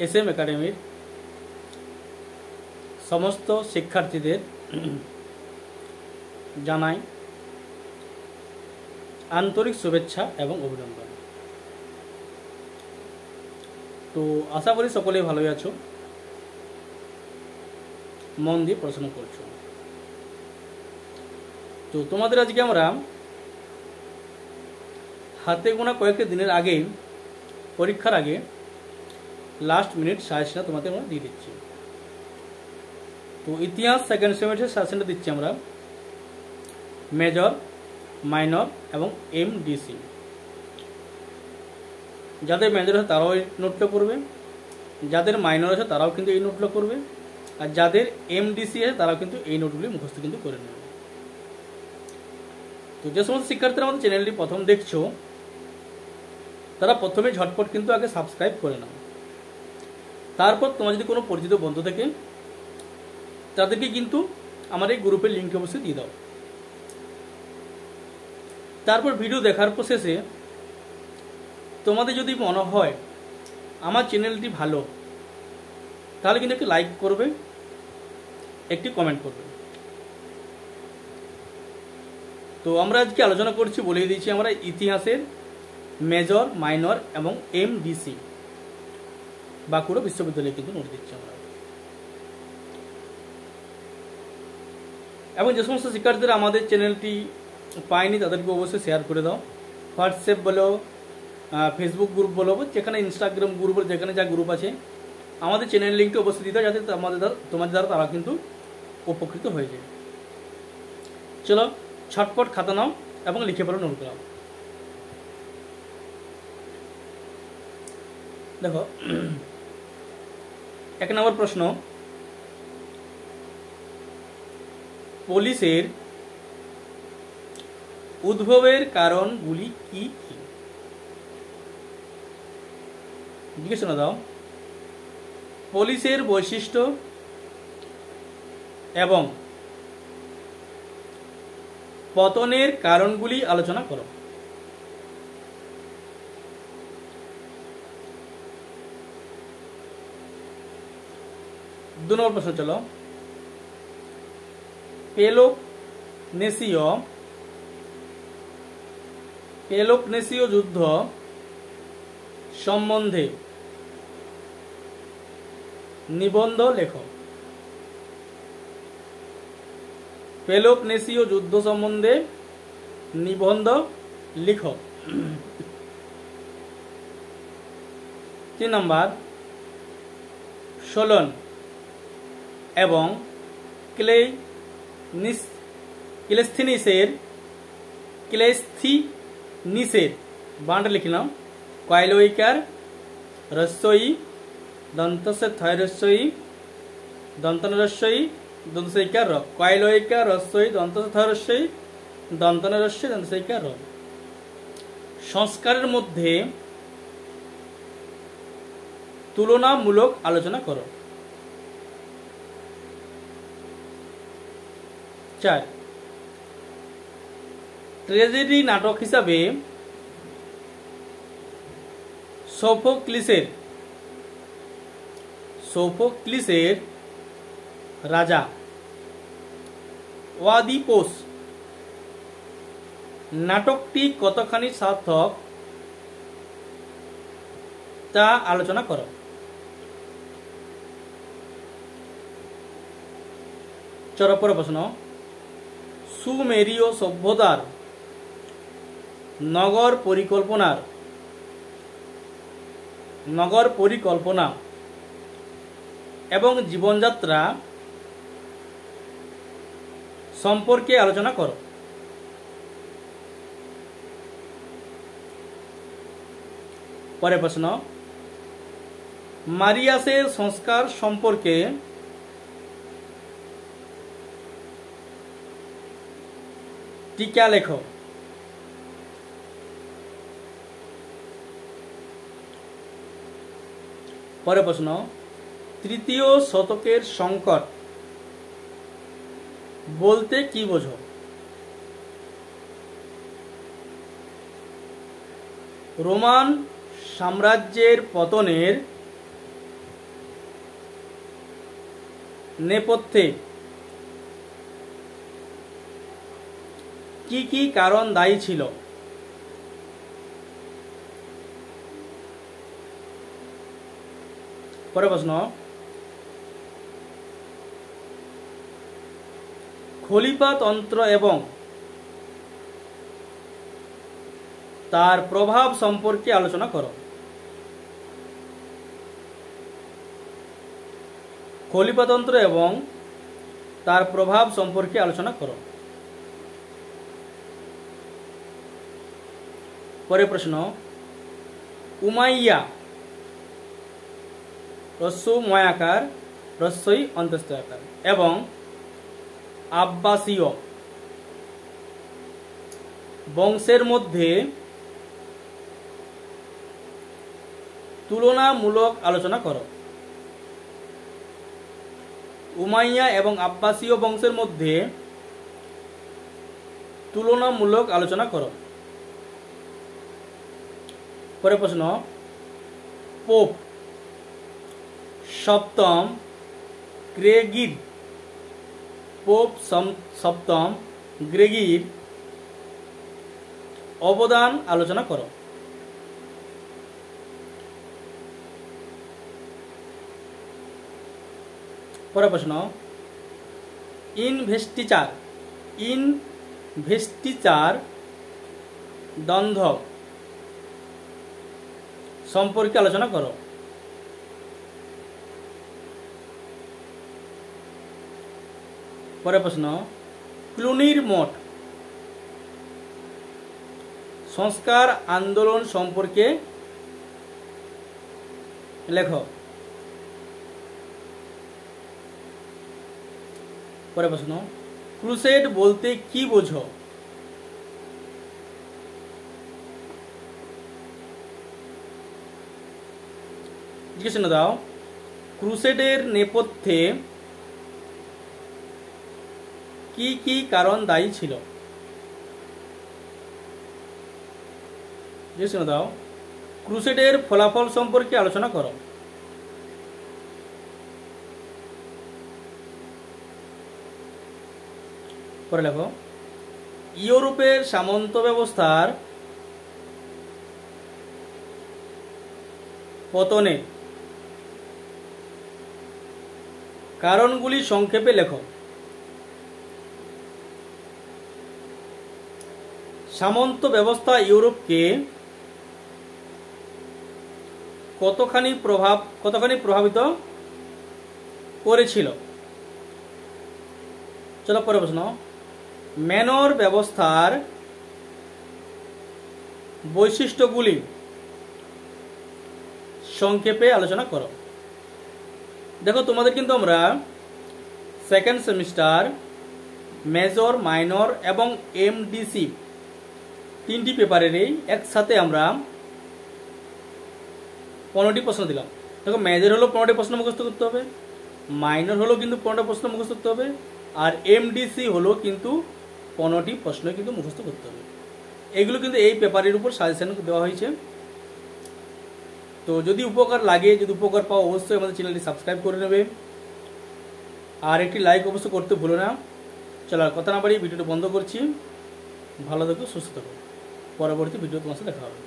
SM একাডেমির সমস্ত শিক্ষার্থীদের জানাই আন্তরিক শুভেচ্ছা এবং অভিনন্দন। তো আশা করি সকলেই ভালোই আছো, মন দিয়ে পড়াশোনা করছো। তো তোমাদের আজকে আমরা হাতে গোনা কয়েকটি দিনের আগে, পরীক্ষার আগে লাস্ট মিনিট সাজেশন তোমাদের আমরা দিয়ে দিচ্ছি। তো ইতিহাস সেকেন্ড সেমিস্টার সাজেশনটা দিচ্ছি আমরা মেজর, মাইনর এবং MDC। যাদের মেজর আছে তারাও এই নোটটা করবে, যাদের মাইনর আছে তারাও কিন্তু এই নোটগুলো করবে, আর যাদের MDC আছে তারাও কিন্তু এই নোটগুলি মুখস্থ কিন্তু করে নেবে। তো যে সমস্ত শিক্ষার্থীরা আমাদের চ্যানেলটি প্রথম দেখছো তারা প্রথমে ঝটপট কিন্তু আগে সাবস্ক্রাইব করে নাও। তারপর তোমার যদি কোনো পরিচিত বন্ধু থাকে তাদেরকে কিন্তু আমার এই গ্রুপের লিঙ্ক অবশ্যই দিয়ে দাও। তারপর ভিডিও দেখার প্রসেসে তোমাদের যদি মনে হয় আমার চ্যানেলটি ভালো, তাহলে কিন্তু একটি লাইক করবে, একটি কমেন্ট করবে। তো আমরা আজকে আলোচনা করছি, বলে দিয়েছি আমরা ইতিহাসের মেজর, মাইনর এবং MDC বাঁকুড়া বিশ্ববিদ্যালয়ে কিন্তু নোট দিচ্ছি আমরা। এবং যে সমস্ত শিক্ষার্থীরা আমাদের চ্যানেলটি পায়নি তাদেরকে অবশ্যই শেয়ার করে দাও। হোয়াটসঅ্যাপ বলো, ফেসবুক গ্রুপ বলো, যেখানে ইনস্টাগ্রাম গ্রুপ বলো, যেখানে যা গ্রুপ আছে আমাদের চ্যানেল লিঙ্কটা অবশ্যই দিতে যাতে তোমাদের দ্বারা তারা কিন্তু উপকৃত হয়ে যায়। চলো ছটপট খাতা নাও এবং লিখে পড়ো, নোট করাও। দেখো 1 নম্বর প্রশ্ন, পুলিশের উদ্ভবের কারণগুলি কি কি? জিজ্ঞাসা দাও। পুলিশের বৈশিষ্ট্য এবং পতনের কারণগুলি আলোচনা করো। দু নম্বর প্রশ্ন, চলো পেলোপনেসীয় যুদ্ধ সম্বন্ধে নিবন্ধ লেখো। পেলোপনেসীয় যুদ্ধ সম্বন্ধে নিবন্ধ লিখো। 3 নম্বর, সোলন এবং ক্লেস্থিনিসের বান্ড লিখলাম। কয়লোইকার রস্যই দন্তসে থয়রস্যই দন্তনরস্যই দন্তসৈকার র, কয়লোইকার রস্যই দন্তসে থয়রস্যই দন্তনরস্যই দন্তসৈকার র। সংস্কারের মধ্যে তুলনামূলক আলোচনা করো। 4, ট্র্যাজেডি নাটক হিসাবে সোফোক্লিসের রাজা ওয়াদিপোস নাটকটি কতখানি সার্থক তা আলোচনা করো। চরপর প্রশ্ন, সুমেরীয় সভ্যতার নগর পরিকল্পনা এবং জীবনযাত্রা সম্পর্কে আলোচনা করো। পরের প্রশ্ন, মারিয়াসের সংস্কার সম্পর্কে টিকা লেখো। পরের প্রশ্ন, তৃতীয় শতকের সংকট বলতে কি বোঝো? রোমান সাম্রাজ্যের পতনের নেপথ্যে কি কি কারণ দায়ী ছিল? পরের প্রশ্ন, খলিফাতন্ত্র এবং তার প্রভাব সম্পর্কে আলোচনা করো। খলিফাতন্ত্র এবং তার প্রভাব সম্পর্কে আলোচনা করো। পরের প্রশ্ন, উমাইয়া রস্যু ময়াকার রস্যই অন্তস্থ আকার এবং আব্বাসীয় বংশের মধ্যে তুলনামূলক আলোচনা করো। উমাইয়া এবং আব্বাসীয় বংশের মধ্যে তুলনামূলক আলোচনা করো। পরের প্রশ্ন, পোপ সপ্তম গ্রেগির সপ্তম গ্রেগির অবদান আলোচনা করো। পরের প্রশ্ন, ইনভেস্টিচার দ্বন্দ্ব সম্পর্কে আলোচনা করো। পরের প্রশ্ন, ক্লুনির মঠ সংস্কার আন্দোলন সম্পর্কে লেখো। পরের প্রশ্ন, ক্রুসেড বলতে কি বোঝো? জিজ্ঞেস দাও, ক্রুসেডের নেপথ্যে কি কি কারণ দায়ী ছিল? জিজ্ঞেস দাও, ক্রুসেডের ফলাফল সম্পর্কে আলোচনা করো। পরে লেখো, ইউরোপের সামন্ত ব্যবস্থার পতনে কারণগুলি সংক্ষেপে লেখো। সামন্ত ব্যবস্থা ইউরোপকে কতখানি প্রভাবিত করেছিল? চলো পরের প্রশ্ন, ম্যানর ব্যবস্থার বৈশিষ্ট্যগুলি সংক্ষেপে আলোচনা করো। দেখো, তোমাদের কিন্তু আমরা সেকেন্ড সেমিস্টার মেজর, মাইনর এবং এমডিসি তিনটি পেপারেরই একসাথে আমরা 15টি প্রশ্ন দিলাম। দেখো, মেজর হলো 15টি প্রশ্ন মুখস্থ করতে হবে, মাইনর হলো কিন্তু 15টা প্রশ্ন মুখস্থ করতে হবে, আর এমডিসি হলো কিন্তু 15টি প্রশ্ন কিন্তু মুখস্থ করতে হবে। এগুলো কিন্তু এই পেপারের উপর সাজেশন দেওয়া হয়েছে। তো যদি উপকার লাগে, যদি উপকার পাও, অবশ্যই আমাদের চ্যানেলটি সাবস্ক্রাইব করে নেবে আর একটি লাইক অবশ্যই করতে ভুলো না। চলো, আর কথা না বাড়িয়ে ভিডিওটা বন্ধ করছি। ভালো থেকো, সুস্থ থাকো। পরবর্তী ভিডিও তোমার সাথে দেখা হবে।